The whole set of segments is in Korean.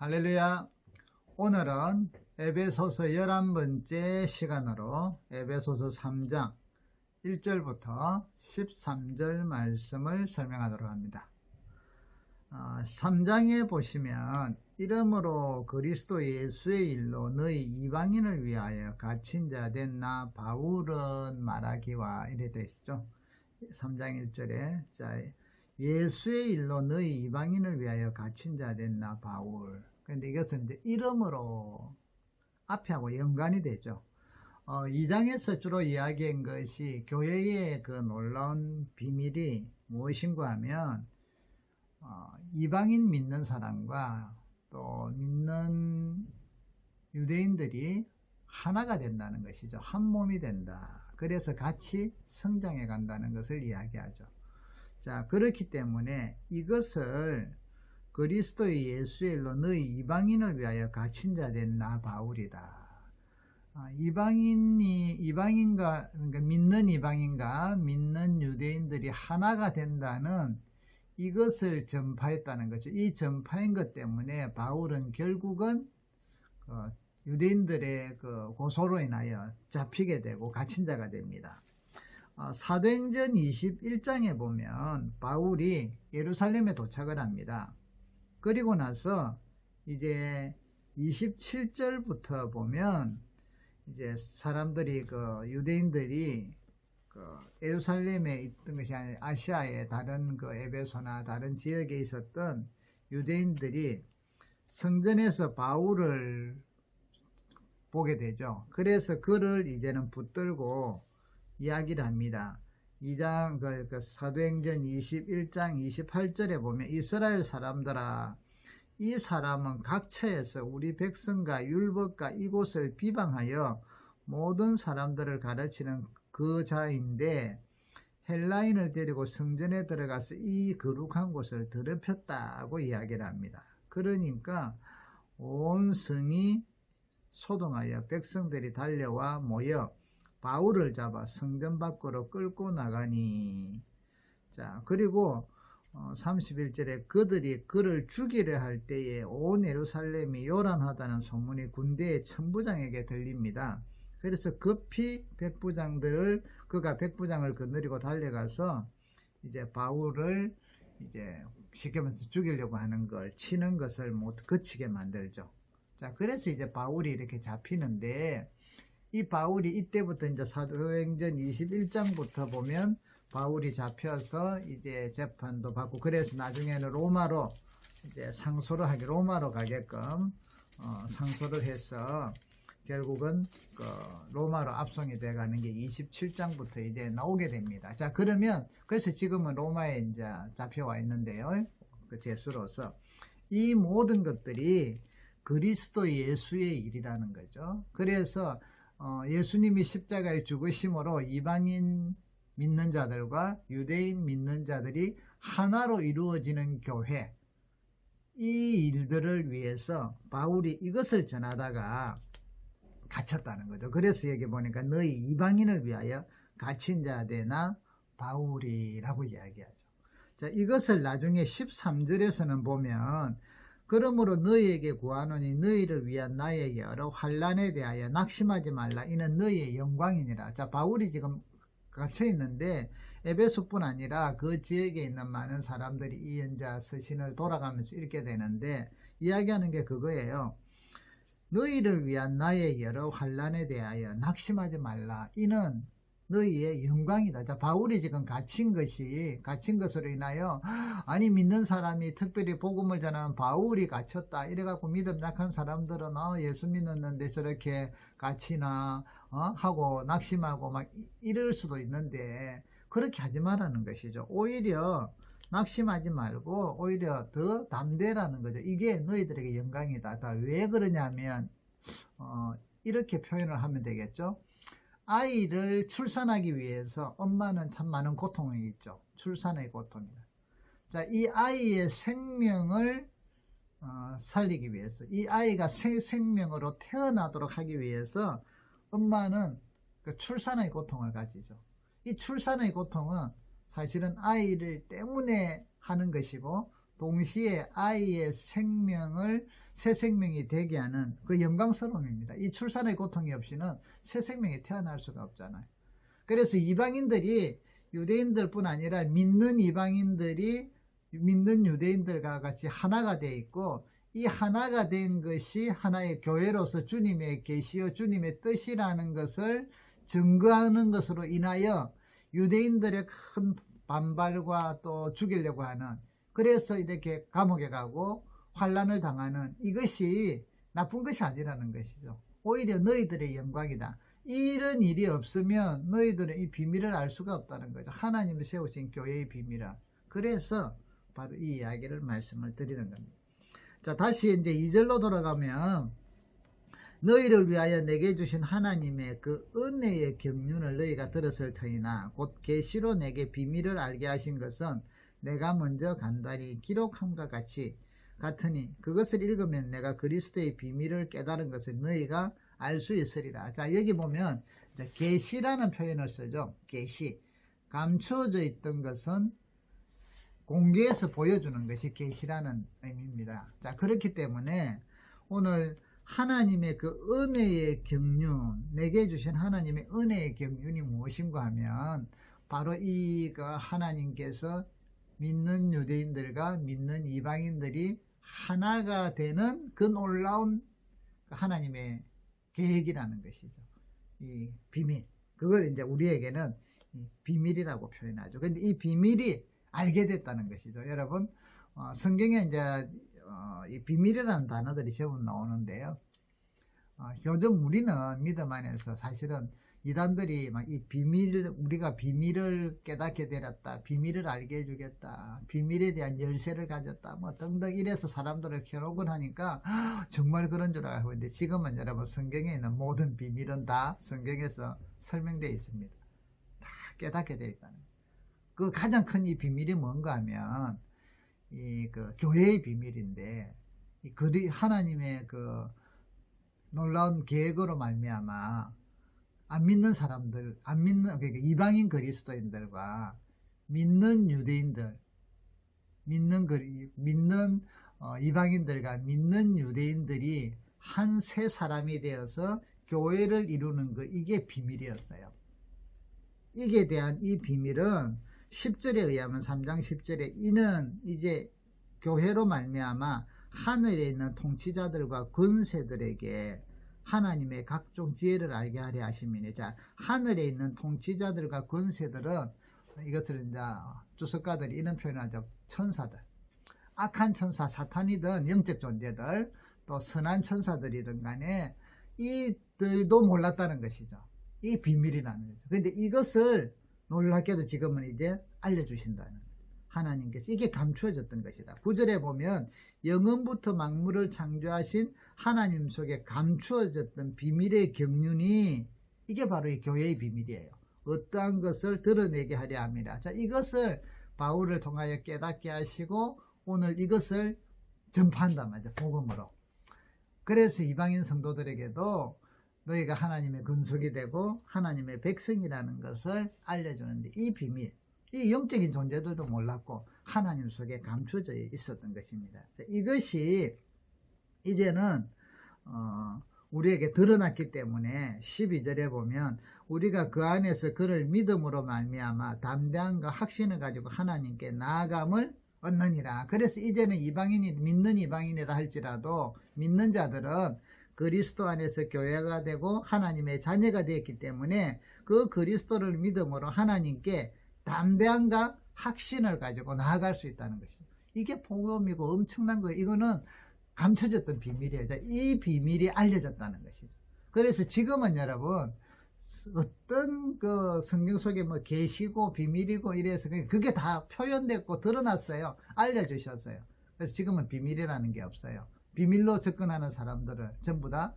할렐루야. 오늘은 에베소서 11번째 시간으로 에베소서 3장 1절부터 13절 말씀을 설명하도록 합니다. 3장에 보시면 이러므로 그리스도 예수의 일로 너희 이방인을 위하여 갇힌 자 된 나 바울은 말하기와 이래 되어 있죠. 3장 1절에 예수의 일로 너희 이방인을 위하여 갇힌 자 된 나 바울. 그런데 이것은 이제 이름으로 앞에하고 연관이 되죠. 2장에서 주로 이야기한 것이 교회의 그 놀라운 비밀이 무엇인가 하면 이방인 믿는 사람과 또 믿는 유대인들이 하나가 된다는 것이죠. 한 몸이 된다. 그래서 같이 성장해 간다는 것을 이야기하죠. 자, 그렇기 때문에 이것을 그리스도의 예수의 일로 너희 이방인을 위하여 갇힌 자 된 나 바울이다. 이방인과 그러니까 믿는 이방인과 믿는 유대인들이 하나가 된다는 이것을 전파했다는 거죠. 이 전파인 것 때문에 바울은 결국은 유대인들의 그 고소로 인하여 잡히게 되고 갇힌 자가 됩니다. 사도행전 21장에 보면 바울이 예루살렘에 도착을 합니다. 그리고 나서 이제 27절부터 보면 이제 사람들이 유대인들이 예루살렘에 있던 것이 아니라 아시아의 다른 에베소나 다른 지역에 있었던 유대인들이 성전에서 바울을 보게 되죠. 그래서 그를 이제는 붙들고 이야기를 합니다. 2장 사도행전 21장 28절에 보면 이스라엘 사람들아, 이 사람은 각처에서 우리 백성과 율법과 이곳을 비방하여 모든 사람들을 가르치는 그 자인데 헬라인을 데리고 성전에 들어가서 이 거룩한 곳을 더럽혔다고 이야기를 합니다. 그러니까 온 성이 소동하여 백성들이 달려와 모여 바울을 잡아 성전 밖으로 끌고 나가니. 자, 그리고 31절에 그들이 그를 죽이려 할 때에 온 예루살렘이 요란하다는 소문이 군대의 천부장에게 들립니다. 그래서 급히 그가 백부장을 거느리고 달려가서 이제 바울을 이제 쉽게 말해서 죽이려고 하는 걸 치는 것을 못 그치게 만들죠. 자, 그래서 이제 바울이 이렇게 잡히는데 이 바울이 이때부터 이제 사도행전 21장부터 보면 바울이 잡혀서 이제 재판도 받고 그래서 나중에는 로마로 이제 로마로 가게끔 상소를 해서 결국은 로마로 압송이 돼 가는 게 27장부터 이제 나오게 됩니다. 자, 그러면 그래서 지금은 로마에 이제 잡혀와 있는데요. 그 죄수로서 이 모든 것들이 그리스도 예수의 일이라는 거죠. 그래서 예수님이 십자가에 죽으심으로 이방인 믿는 자들과 유대인 믿는 자들이 하나로 이루어지는 교회, 이 일들을 위해서 바울이 이것을 전하다가 갇혔다는 거죠. 그래서 여기 보니까 너희 이방인을 위하여 갇힌 자 되나 바울이라고 이야기하죠. 자, 이것을 나중에 13절에서는 보면 그러므로 너희에게 구하노니 너희를 위한 나의 여러 환난에 대하여 낙심하지 말라. 이는 너희의 영광이니라. 자, 바울이 지금 갇혀 있는데 에베소뿐 아니라 그 지역에 있는 많은 사람들이 이 연자 서신을 돌아가면서 읽게 되는데 이야기하는 게 그거예요. 너희를 위한 나의 여러 환난에 대하여 낙심하지 말라. 이는 너희의 영광이다. 자, 바울이 지금 갇힌 것으로 인하여 아니 믿는 사람이 특별히 복음을 전하는 바울이 갇혔다 이래갖고 믿음 약한 사람들은 예수 믿었는데 저렇게 갇히나 하고 낙심하고 막 이럴 수도 있는데 그렇게 하지 말라는 것이죠. 오히려 낙심하지 말고 오히려 더 담대라는 거죠. 이게 너희들에게 영광이다. 왜 그러냐면 이렇게 표현을 하면 되겠죠. 아이를 출산하기 위해서 엄마는 참 많은 고통이 있죠. 출산의 고통이다. 자, 이 아이의 생명을 살리기 위해서 이 아이가 생명으로 태어나도록 하기 위해서 엄마는 그 출산의 고통을 가지죠. 이 출산의 고통은 사실은 아이를 때문에 하는 것이고 동시에 아이의 생명을 새 생명이 되게 하는 그 영광스러움입니다. 이 출산의 고통이 없이는 새 생명이 태어날 수가 없잖아요. 그래서 이방인들이 유대인들뿐 아니라 믿는 이방인들이 믿는 유대인들과 같이 하나가 되어 있고, 이 하나가 된 것이 하나의 교회로서 주님의 계시요 주님의 뜻이라는 것을 증거하는 것으로 인하여 유대인들의 큰 반발과 또 죽이려고 하는, 그래서 이렇게 감옥에 가고 환난을 당하는 이것이 나쁜 것이 아니라는 것이죠. 오히려 너희들의 영광이다. 이런 일이 없으면 너희들은 이 비밀을 알 수가 없다는 거죠. 하나님이 세우신 교회의 비밀을. 그래서 바로 이 이야기를 말씀을 드리는 겁니다. 자, 다시 이제 2절로 돌아가면, 너희를 위하여 내게 주신 하나님의 그 은혜의 경륜을 너희가 들었을 터이나 곧 계시로 내게 비밀을 알게 하신 것은 내가 먼저 간단히 기록함과 같으니 그것을 읽으면 내가 그리스도의 비밀을 깨달은 것을 너희가 알 수 있으리라. 자, 여기 보면 계시라는 표현을 쓰죠. 계시. 감추어져 있던 것은 공개해서 보여주는 것이 계시라는 의미입니다. 자, 그렇기 때문에 오늘 하나님의 그 은혜의 경륜, 내게 주신 하나님의 은혜의 경륜이 무엇인가 하면 바로 이 하나님께서 믿는 유대인들과 믿는 이방인들이 하나가 되는 그 놀라운 하나님의 계획이라는 것이죠. 이 비밀. 그걸 이제 우리에게는 비밀이라고 표현하죠. 근데 이 비밀이 알게 됐다는 것이죠. 여러분, 성경에 이제 이 비밀이라는 단어들이 제법 나오는데요. 요즘 우리는 믿음 안에서 사실은 이단들이 막 이 비밀, 우리가 비밀을 깨닫게 되었다, 비밀을 알게 해주겠다, 비밀에 대한 열쇠를 가졌다, 뭐 등등 이래서 사람들을 켜놓곤 하니까 정말 그런 줄 알고 있는데, 지금은 여러분 성경에 있는 모든 비밀은 다 성경에서 설명되어 있습니다. 다 깨닫게 되어 있다는 거예요. 그 가장 큰 이 비밀이 뭔가 하면 그 교회의 비밀인데, 하나님의 그 놀라운 계획으로 말미암아 안 믿는 사람들, 그러니까 이방인 그리스도인들과 믿는 유대인들, 믿는 이방인들과 믿는 유대인들이 한 세 사람이 되어서 교회를 이루는 거, 이게 비밀이었어요. 이게 대한 이 비밀은 10절에 의하면 3장 10절에 이는 이제 교회로 말미암아 하늘에 있는 통치자들과 권세들에게 하나님의 각종 지혜를 알게 하려 하심이니. 자, 하늘에 있는 통치자들과 권세들은, 이것을 이제 주석가들이 이런 표현을 하죠. 천사들. 악한 천사, 사탄이든 영적 존재들, 또 선한 천사들이든 간에 이들도 몰랐다는 것이죠. 이 비밀이라는 거죠. 그런데 이것을 놀랍게도 지금은 이제 알려주신다는 거죠. 하나님께서 이게 감추어졌던 것이다. 9절에 보면 영원부터 만물을 창조하신 하나님 속에 감추어졌던 비밀의 경륜이, 이게 바로 이 교회의 비밀이에요. 어떠한 것을 드러내게 하려 합니다. 자, 이것을 바울을 통하여 깨닫게 하시고 오늘 이것을 전파한단 말이죠. 복음으로. 그래서 이방인 성도들에게도 너희가 하나님의 근속이 되고 하나님의 백성이라는 것을 알려주는데, 이 비밀, 이 영적인 존재들도 몰랐고 하나님 속에 감추어져 있었던 것입니다. 이것이 이제는 우리에게 드러났기 때문에 12절에 보면 우리가 그 안에서 그를 믿음으로 말미암아 담대함과 확신을 가지고 하나님께 나아감을 얻느니라. 그래서 이제는 이방인이, 믿는 이방인이라 할지라도 믿는 자들은 그리스도 안에서 교회가 되고 하나님의 자녀가 되었기 때문에 그 그리스도를 믿음으로 하나님께 담대함과 확신을 가지고 나아갈 수 있다는 것이죠. 이게 복음이고 엄청난 거예요. 이거는 감춰졌던 비밀이에요. 이 비밀이 알려졌다는 것이죠. 그래서 지금은 여러분, 어떤 그 성경 속에 뭐 계시고 비밀이고 이래서 그게 다 표현됐고 드러났어요. 알려주셨어요. 그래서 지금은 비밀이라는 게 없어요. 비밀로 접근하는 사람들을 전부 다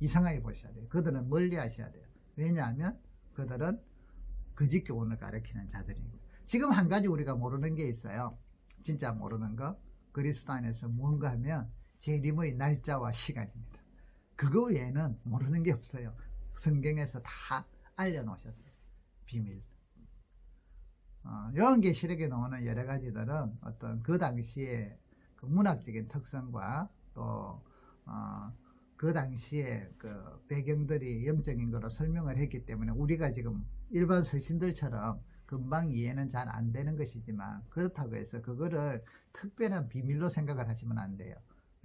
이상하게 보셔야 돼요. 그들은 멀리 하셔야 돼요. 왜냐하면 그들은 거짓 교훈을 가르치는 자들입니다. 지금 한 가지 우리가 모르는 게 있어요. 진짜 모르는 거. 그리스도 안에서 뭔가 하면 재림의 날짜와 시간입니다. 그거 외에는 모르는 게 없어요. 성경에서 다 알려놓으셨어요. 비밀. 요한계시록에 나오는 여러 가지들은 어떤 그 당시에 그 문학적인 특성과 또 그 당시에 그 배경들이 영적인 거로 설명을 했기 때문에 우리가 지금 일반 서신들처럼 금방 이해는 잘 안 되는 것이지만, 그렇다고 해서 그거를 특별한 비밀로 생각을 하시면 안 돼요.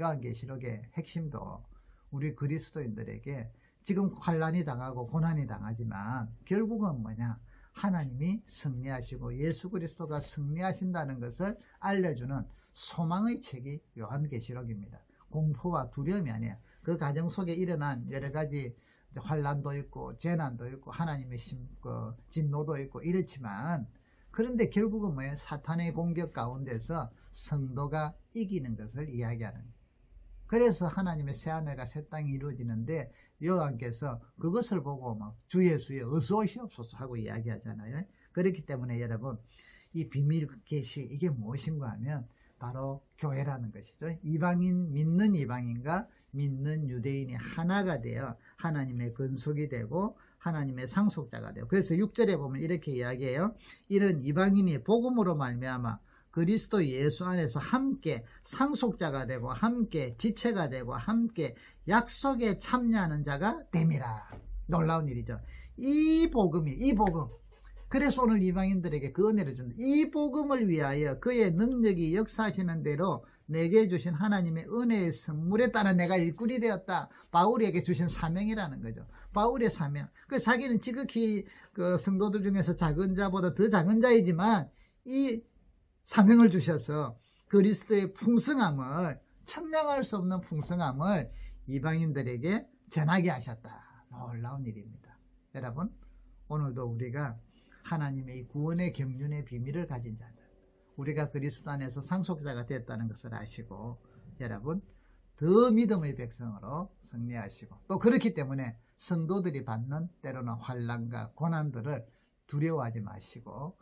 요한계시록의 핵심도 우리 그리스도인들에게 지금 환난이 당하고 고난이 당하지만 결국은 뭐냐, 하나님이 승리하시고 예수 그리스도가 승리하신다는 것을 알려주는 소망의 책이 요한계시록입니다. 공포와 두려움이 아니에요. 그 과정 속에 일어난 여러 가지 환난도 있고 재난도 있고 하나님의 진노도 있고 이렇지만, 그런데 결국은 뭐예요? 사탄의 공격 가운데서 성도가 이기는 것을 이야기하는 거예요. 그래서 하나님의 새하늘과 새 땅이 이루어지는데 요한께서 그것을 보고 막 주 예수여 어서 오시옵소서 하고 이야기하잖아요. 그렇기 때문에 여러분, 이 비밀 계시 이게 무엇인가 하면 바로 교회라는 것이죠. 이방인, 믿는 이방인과 믿는 유대인이 하나가 되어 하나님의 근속이 되고 하나님의 상속자가 되고, 그래서 6절에 보면 이렇게 이야기해요. 이런 이방인이 복음으로 말미암아 그리스도 예수 안에서 함께 상속자가 되고 함께 지체가 되고 함께 약속에 참여하는 자가 됨이라. 놀라운 일이죠. 이 복음, 그래서 오늘 이방인들에게 그 은혜를 준다. 이 복음을 위하여 그의 능력이 역사하시는 대로 내게 주신 하나님의 은혜의 선물에 따라 내가 일꾼이 되었다. 바울에게 주신 사명이라는 거죠. 바울의 사명. 그 자기는 지극히 그 성도들 중에서 작은 자보다 더 작은 자이지만 이 사명을 주셔서 그리스도의 풍성함을, 참량할 수 없는 풍성함을 이방인들에게 전하게 하셨다. 놀라운 일입니다. 여러분, 오늘도 우리가 하나님의 구원의 경륜의 비밀을 가진 자들, 우리가 그리스도 안에서 상속자가 됐다는 것을 아시고, 여러분 더 믿음의 백성으로 승리하시고, 또 그렇기 때문에 성도들이 받는 때로는 환난과 고난들을 두려워하지 마시고